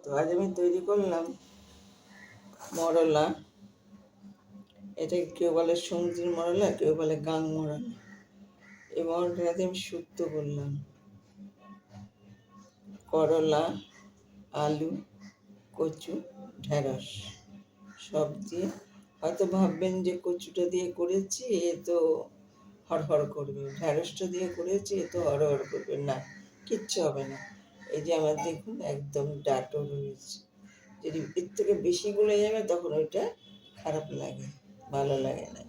তো আজ আমি তৈরি করলাম মরলা। এটাকে কেউ বলে সমুদ্রের মরলা, কেউ বলে গাং মরলা। এই মরলাতে আমি শুক্তো করলাম করলা, আলু, কচু, ঢেঁড়স সব দিয়ে। হয়তো ভাববেন যে কচুটা দিয়ে করেছি এ তো হড়হড় করবে, ঢেঁড়সটা দিয়ে করেছি এ তো হড়হড় করবে। না, কিচ্ছু হবে না। এই যে আমার দেখুন একদম ডাটো রয়েছে। যদি এর থেকে বেশি গলে যাবে তখন ওইটা খারাপ লাগে, ভালো লাগে না।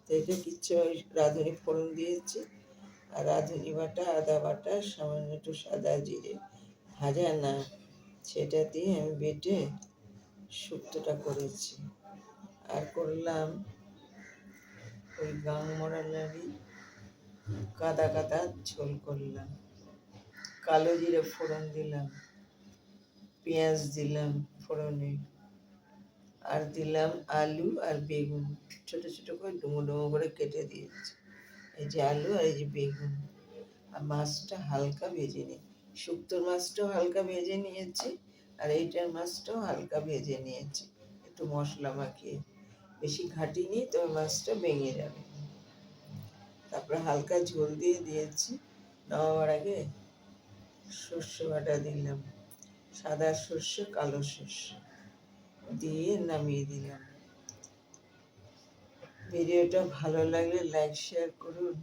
তো এটা কিচ্ছু, ওই রাঁধুনি ফোড়ন দিয়েছি, আর রাঁধুনি বাটা, আদা বাটা, সামান্য একটু সাদা জিরে ভাজা না, সেটা দিয়ে আমি বেটে শুক্তোটা করেছি। আর করলাম ওই গাং মরালারই কাদা কাদা ঝোল করলাম। কালো জিরে ফোড়ন দিলাম, পেঁয়াজ দিলাম ফোড়নে, আর দিলাম আলু আর বেগুন ছোট ছোট করে ডুমো ডুমো করে কেটে দিয়েছি। এই যে আলু আর এই যে বেগুন, আর মাছটা হালকা ভেজে নিই। শুক্তোর মাছটাও হালকা ভেজে নিয়েছি, আর এইটার মাছটাও হালকা ভেজে নিয়েছি একটু মশলা মাখিয়ে। বেশি ঘাটিনি, তবে মাছটা ভেঙে যাবে। তারপরে হালকা ঝোল দিয়ে দিয়েছি। নামাবার আগে সর্ষে বাটা দিলাম, সাদা সর্ষে, কালো সর্ষে দিয়ে নামিয়ে দিলাম। ভিডিওটা ভালো লাগলে লাইক শেয়ার করুন,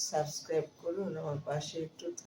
সাবস্ক্রাইব করুন, আমার পাশে একটু